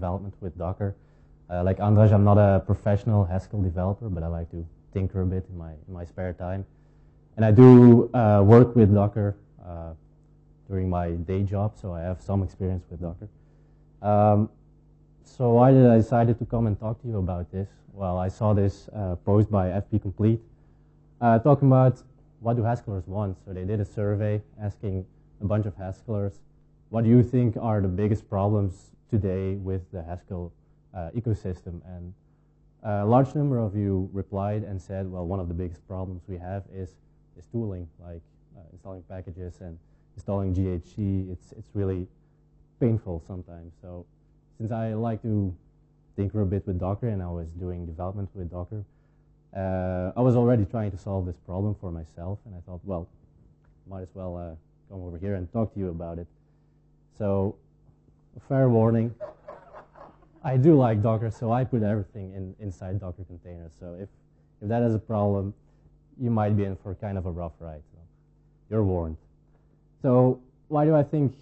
development with Docker. Like Andrej, I'm not a professional Haskell developer, but I like to tinker a bit in my spare time. And I do work with Docker during my day job, so I have some experience with Docker. So why did I decide to come and talk to you about this? Well, I saw this post by FP Complete talking about what do Haskellers want. So they did a survey asking a bunch of Haskellers, what do you think are the biggest problems today with the Haskell ecosystem? And a large number of you replied and said, well, one of the biggest problems we have is tooling, like installing packages and installing GHC. It's really painful sometimes. So since I like to tinker a bit with Docker and I was doing development with Docker, I was already trying to solve this problem for myself, and I thought, well, might as well come over here and talk to you about it. So, a fair warning, I do like Docker, so I put everything inside Docker containers. So if that is a problem, you might be in for kind of a rough ride. So you're warned. So why do I think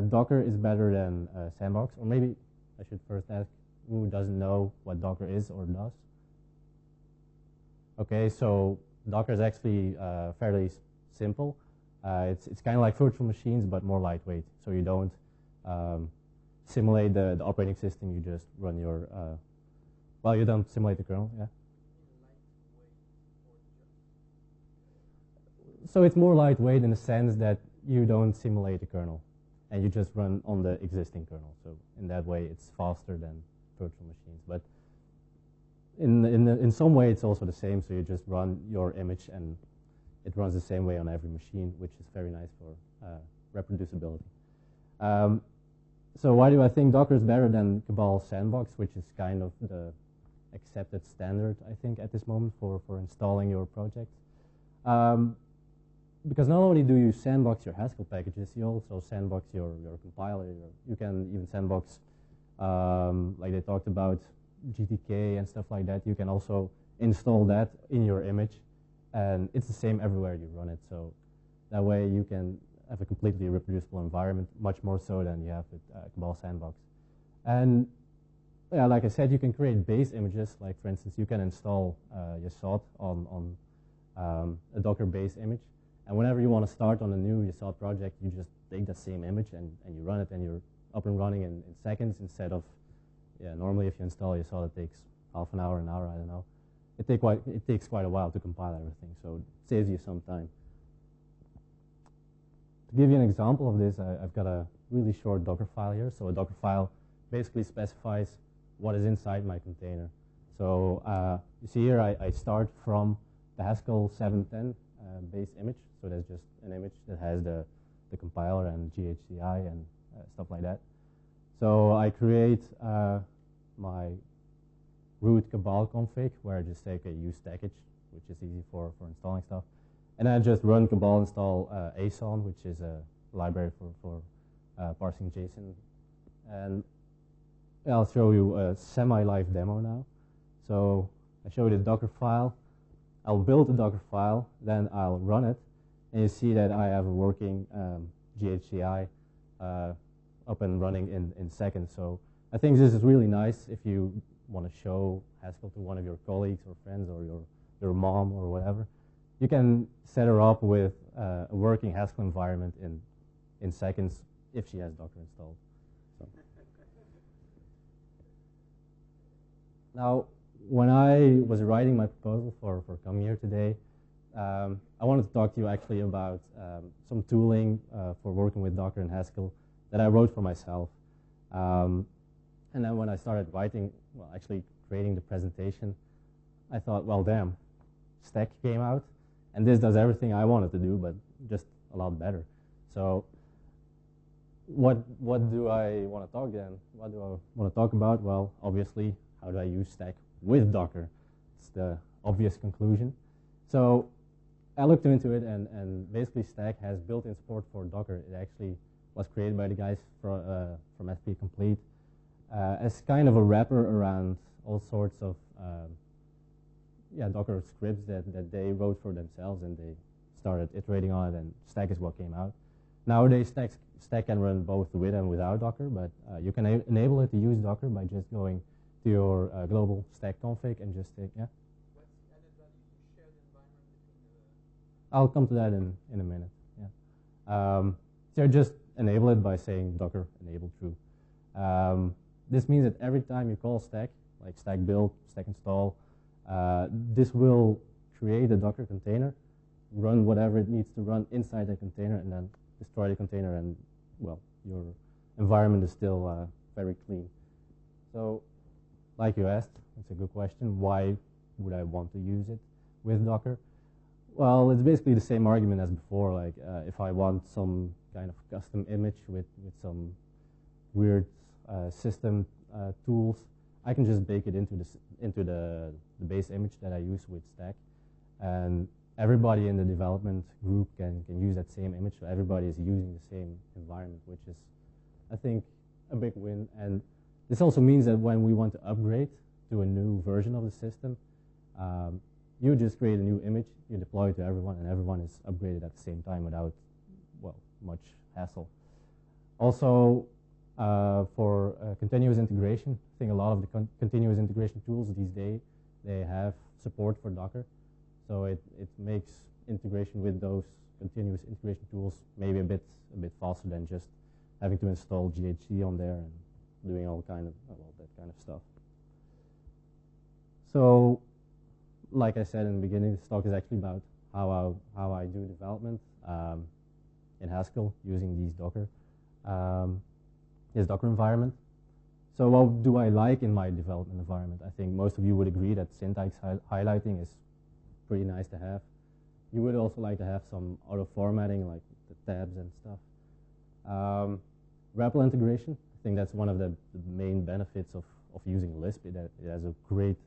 Docker is better than Sandbox? Or maybe I should first ask who doesn't know what Docker is or does. Okay, so Docker is actually fairly simple. It's kind of like virtual machines, but more lightweight. So you don't simulate the operating system. You just run your, well, you don't simulate the kernel, yeah. So it's more lightweight in the sense that you don't simulate the kernel, and you just run on the existing kernel. So in that way, it's faster than virtual machines. But in some way, it's also the same. So you just run your image, and it runs the same way on every machine, which is very nice for reproducibility. So why do I think Docker is better than Cabal Sandbox, which is kind of the accepted standard, I think, at this moment for installing your project? Because not only do you sandbox your Haskell packages, you also sandbox your compiler. You can even sandbox, like they talked about, GTK and stuff like that. You can also install that in your image, and it's the same everywhere you run it. So that way you can have a completely reproducible environment, much more so than you have with Cabal Sandbox. And yeah, like I said, you can create base images. Like for instance, you can install Yesod on a Docker base image. And whenever you want to start on a new Yesod project, you just take that same image and you run it, and you're up and running in seconds instead of, yeah, normally if you install Yesod, it takes half an hour, I don't know. It takes quite a while to compile everything, so it saves you some time. To give you an example of this, I've got a really short Docker file here. So a Docker file basically specifies what is inside my container. So you see here, I start from the Haskell 710 base image. So that's just an image that has the compiler and GHCI and stuff like that. So I create my root Cabal config, where I just say, okay, use stackage, which is easy for installing stuff. And I just run Cabal install ASON, which is a library for parsing JSON. And I'll show you a semi-live demo now. So I show you the Docker file. I'll build the Docker file, then I'll run it, and you see that I have a working GHCI up and running in seconds. So I think this is really nice if you want to show Haskell to one of your colleagues or friends or your mom or whatever. You can set her up with a working Haskell environment in seconds if she has Docker installed. So. Now, when I was writing my proposal for coming here today, I wanted to talk to you actually about some tooling for working with Docker and Haskell that I wrote for myself. And then when I started writing, well, actually creating the presentation, I thought, well, damn, Stack came out, and this does everything I wanted to do, but just a lot better. So what do I want to talk then? What do I want to talk about? Well, obviously, how do I use Stack with Docker? It's the obvious conclusion. So I looked into it, and basically Stack has built-in support for Docker. It actually was created by the guys from FP Complete as kind of a wrapper around all sorts of Docker scripts that they wrote for themselves, and they started iterating on it, and Stack is what came out. Nowadays, stack can run both with and without Docker, but you can enable it to use Docker by just going to your global stack config and just take, yeah? What's the added value? You share the environment between the... I'll come to that in a minute, yeah. So just enable it by saying Docker enable true. This means that every time you call stack, like stack build, stack install, this will create a Docker container, run whatever it needs to run inside the container, and then destroy the container, and, well, your environment is still very clean. So, like you asked, it's a good question. Why would I want to use it with Docker? Well, it's basically the same argument as before. Like, if I want some kind of custom image with some weird system tools, I can just bake it into the base image that I use with Stack, and everybody in the development group can use that same image. So everybody is using the same environment, which is, I think, a big win. And this also means that when we want to upgrade to a new version of the system, you just create a new image, you deploy it to everyone, and everyone is upgraded at the same time without, well, much hassle. Also, for continuous integration, I think a lot of the continuous integration tools these days, they have support for Docker. So it makes integration with those continuous integration tools maybe a bit faster than just having to install GHC on there and doing all kind of, well, that kind of stuff. So, like I said in the beginning, this talk is actually about how I do development in Haskell using these Docker, this Docker environment. So what do I like in my development environment? I think most of you would agree that syntax highlighting is pretty nice to have. You would also like to have some auto formatting, like the tabs and stuff. REPL integration, I think that's one of the main benefits of using Lisp. It has a great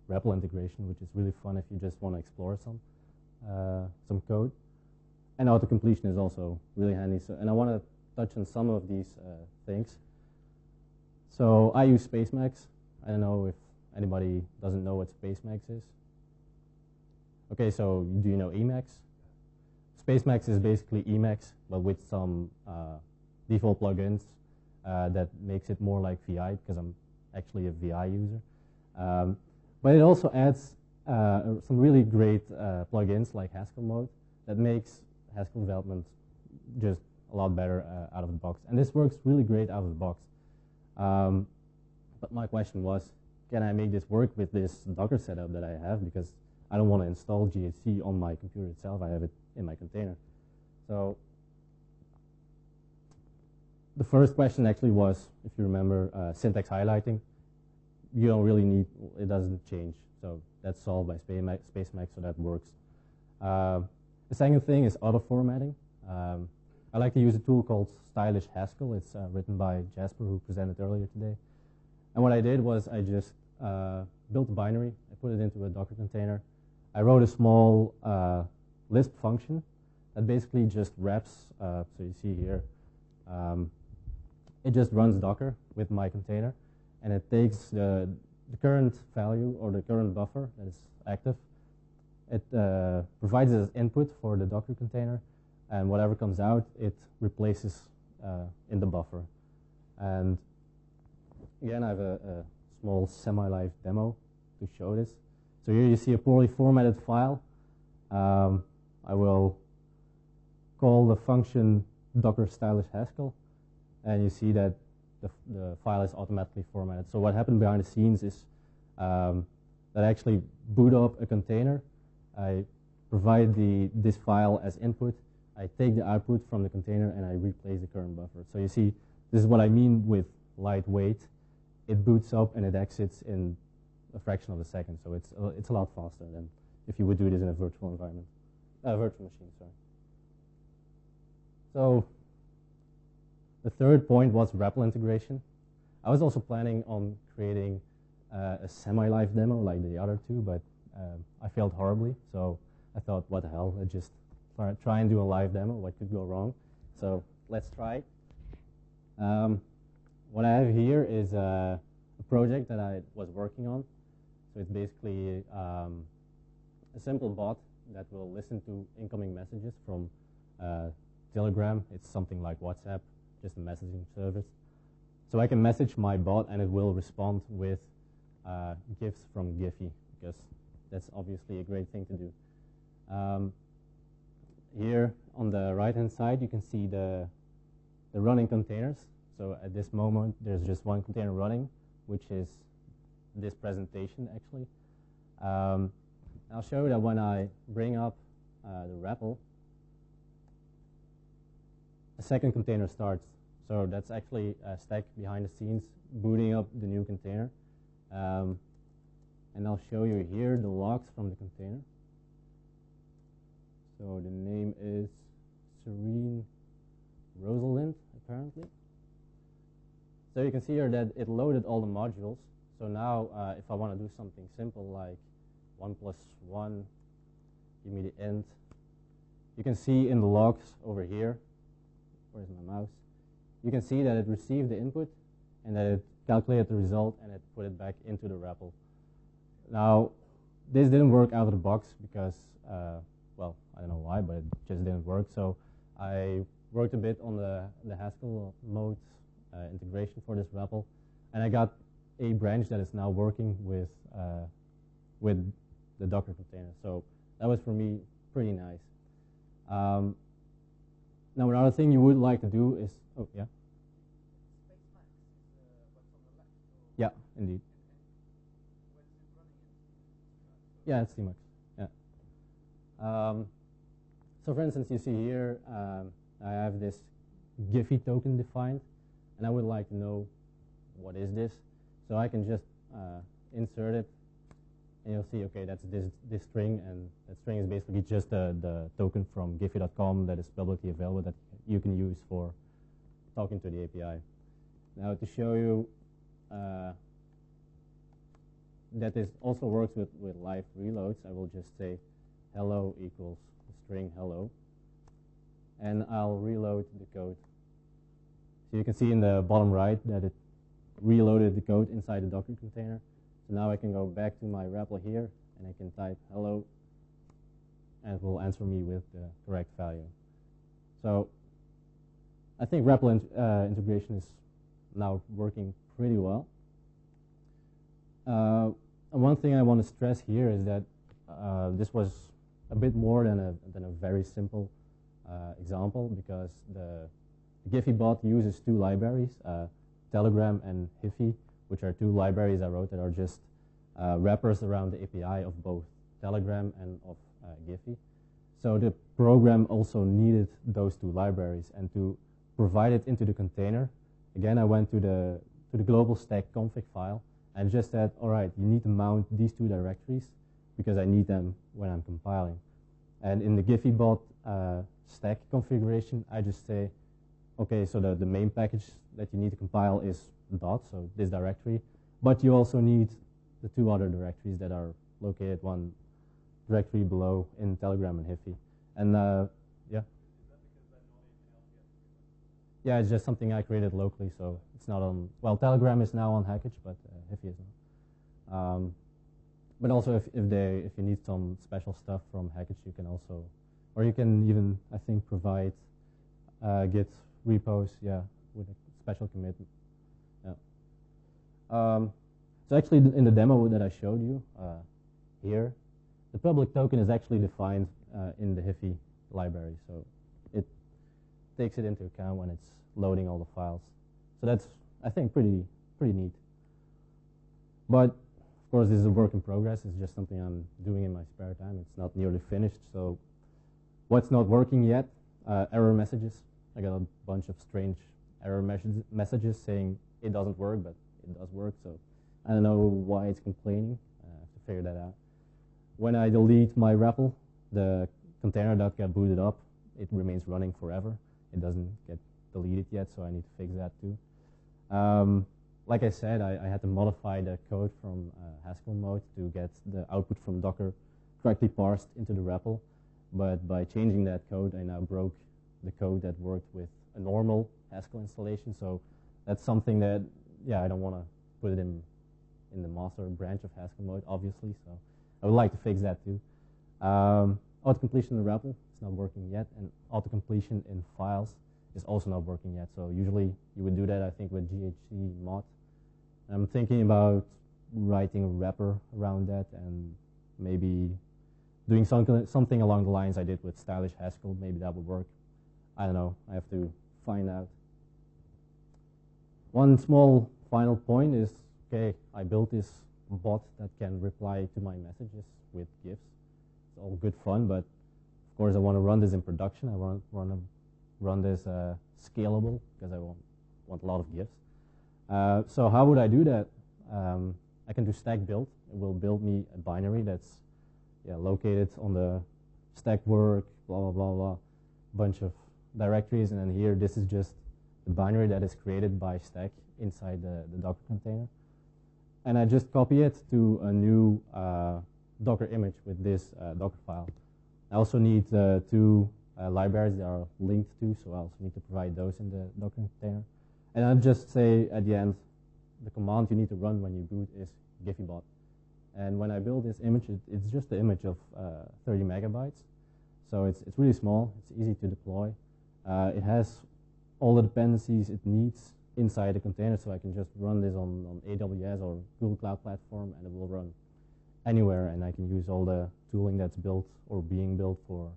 REPL integration, which is really fun if you just want to explore some code. And auto-completion is also really handy. So, and I want to touch on some of these things. So I use Spacemacs. I don't know if anybody doesn't know what Spacemacs is. Okay, so do you know Emacs? Spacemacs is basically Emacs, but with some default plugins that makes it more like VI, because I'm actually a VI user. But it also adds some really great plugins like Haskell mode that makes Haskell development just a lot better out of the box. And this works really great out of the box. But my question was, can I make this work with this Docker setup that I have? Because I don't want to install GHC on my computer itself. I have it in my container. So the first question actually was, if you remember, syntax highlighting. You don't really need, it doesn't change. So that's solved by Spacemacs, so that works. The second thing is auto formatting. I like to use a tool called Stylish Haskell. It's written by Jasper, who presented earlier today. And what I did was I just built a binary. I put it into a Docker container. I wrote a small Lisp function that basically just wraps, so you see here, it just runs Docker with my container, and it takes the current value or the current buffer that is active. It provides it as input for the Docker container, and whatever comes out, it replaces in the buffer. And again, I have a small semi-live demo to show this. So here you see a poorly formatted file. I will call the function Docker Stylish Haskell, and you see that the file is automatically formatted. So what happened behind the scenes is that I actually boot up a container. I provide this file as input. I take the output from the container and I replace the current buffer. So you see, this is what I mean with lightweight. It boots up and it exits in a fraction of a second. So it's a lot faster than if you would do this in a virtual environment, virtual machine, sorry. So the third point was REPL integration. I was also planning on creating a semi-live demo like the other two, but I failed horribly. So I thought, what the hell? I just try and do a live demo. What could go wrong? So let's try it. What I have here is a project that I was working on. So it's basically a simple bot that will listen to incoming messages from Telegram. It's something like WhatsApp, just a messaging service. So I can message my bot and it will respond with GIFs from Giphy, because that's obviously a great thing to do. Here on the right-hand side, you can see the running containers. So at this moment, there's just one container running, which is this presentation, actually. I'll show you that when I bring up the REPL, a second container starts. So that's actually a stack behind the scenes booting up the new container. And I'll show you here the logs from the container. So the name is Serene Rosalind, apparently. So you can see here that it loaded all the modules. So now if I want to do something simple like 1 plus 1, give me the int. You can see in the logs over here, where's my mouse? You can see that it received the input and that it calculated the result and it put it back into the REPL. Now, this didn't work out of the box because, well, I don't know why, but it just didn't work. So I worked a bit on the Haskell mode integration for this REPL, and I got a branch that is now working with the Docker container. So that was, for me, pretty nice. Now, another thing you would like to do is, oh, yeah? SpaceMax is what's on the left. Yeah, indeed. And when is it running in? Yeah, it's CMAX. Yeah. So for instance, you see here, I have this Giphy token defined, and I would like to know what is this. So I can just insert it, and you'll see, okay, that's this string, and that string is basically just the token from Giphy.com that is publicly available that you can use for talking to the API. Now to show you that this also works with live reloads, I will just say hello equals the string hello, and I'll reload the code. So you can see in the bottom right that it reloaded the code inside the Docker container. So now I can go back to my REPL here, and I can type hello, and it will answer me with the correct value. So I think REPL integration is now working pretty well. And one thing I want to stress here is that this was a bit more than a very simple example, because the Giphy bot uses two libraries, Telegram and Hiffy, which are two libraries I wrote that are just wrappers around the API of both Telegram and of Giphy. So the program also needed those two libraries, and to provide it into the container, again I went to the global stack config file and just said, all right, you need to mount these two directories because I need them when I'm compiling. And in the Giphy bot stack configuration, I just say, okay, so the main package that you need to compile is dot, so this directory, but you also need the two other directories that are located one directory below in Telegram and Hiffy. And yeah. Is that because then not anything else gets to it? Yeah, it's just something I created locally, so it's not on, well, Telegram is now on HaskellX, but Hiffy is not. But also if you need some special stuff from HaskellX, you can also, or you can even, I think, provide Git repos, yeah, with a special commit. Yeah. So actually, in the demo that I showed you here, the public token is actually defined in the Hiffy library, so it takes it into account when it's loading all the files. So that's, I think, pretty neat. But of course, this is a work in progress. It's just something I'm doing in my spare time. It's not nearly finished. So what's not working yet? Error messages. I got a bunch of strange error messages saying it doesn't work, but it does work. So I don't know why it's complaining. I have to figure that out. When I delete my REPL, the container that got booted up, it remains running forever. It doesn't get deleted yet, so I need to fix that too. Like I said, I had to modify the code from Haskell mode to get the output from Docker correctly parsed into the REPL. But by changing that code, I now broke the code that worked with a normal Haskell installation. So that's something that, yeah, I don't want to put it in the master branch of Haskell mode, obviously. So I would like to fix that too. Auto-completion in REPL, it's not working yet, and auto-completion in files is also not working yet. So usually you would do that, I think, with GHC mod. I'm thinking about writing a wrapper around that and maybe doing something along the lines I did with stylish Haskell. Maybe that would work. I don't know. I have to find out. One small final point is, okay, I built this bot that can reply to my messages with GIFs. It's all good fun, but of course I want to run this in production. I want to run this scalable because I want a lot of GIFs. So how would I do that? I can do stack build. It will build me a binary that's located on the stack work, blah, blah, blah, blah, bunch of directories. And then here, this is just the binary that is created by stack inside the Docker container. And I just copy it to a new Docker image with this Docker file. I also need two libraries that are linked to, so I also need to provide those in the Docker container. And I'll just say at the end, the command you need to run when you boot is gifibot. And when I build this image, it's just the image of 30 megabytes. So it's really small. It's easy to deploy. It has all the dependencies it needs inside the container, so I can just run this on AWS or Google Cloud Platform, and it will run anywhere, and I can use all the tooling that's built or being built for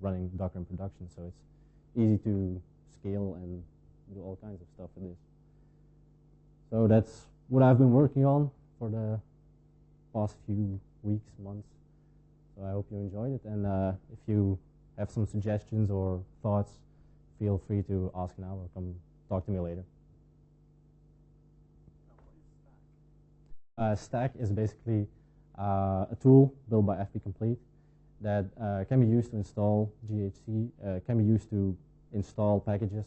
running Docker in production. So it's easy to scale and do all kinds of stuff with this. So that's what I've been working on for the past few weeks, months. So I hope you enjoyed it, and if you have some suggestions or thoughts, feel free to ask now or come talk to me later. Stack is basically a tool built by FP Complete that can be used to install GHC, can be used to install packages,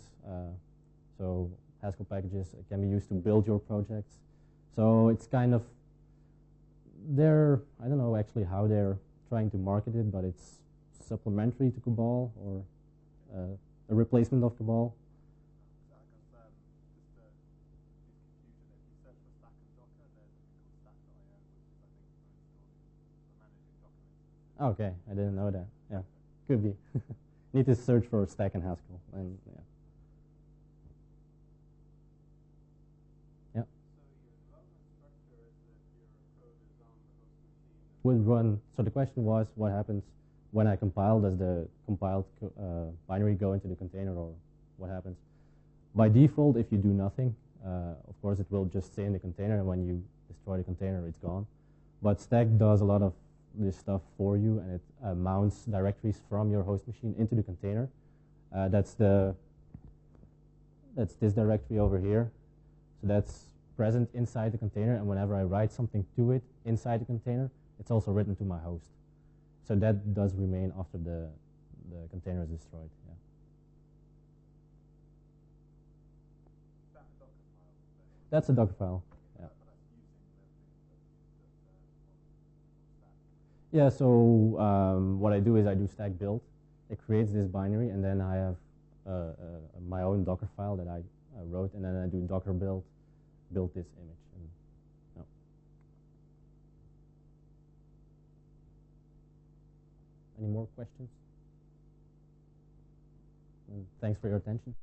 so Haskell packages. It can be used to build your projects. So it's kind of, I don't know actually how they're trying to market it, but it's supplementary to Cabal or a replacement of Cabal. Okay, I didn't know that. Yeah, could be. Need to search for stack and Haskell, and yeah. Yeah. So your development structure is that your code is on the host machine. Would run. So the question was, what happens when I compile? Does the compiled binary go into the container, or what happens? By default, if you do nothing, of course, it will just stay in the container, and when you destroy the container, it's gone. But stack does a lot of this stuff for you, and it mounts directories from your host machine into the container. That's this directory over here. So that's present inside the container, and whenever I write something to it inside the container, it's also written to my host. So that does remain after the container is destroyed. Yeah. That's a Docker file. Yeah. Yeah, so what I do is I do stack build. It creates this binary, and then I have my own Docker file that I wrote, and then I do Docker build this image. And, no. Any more questions? And thanks for your attention.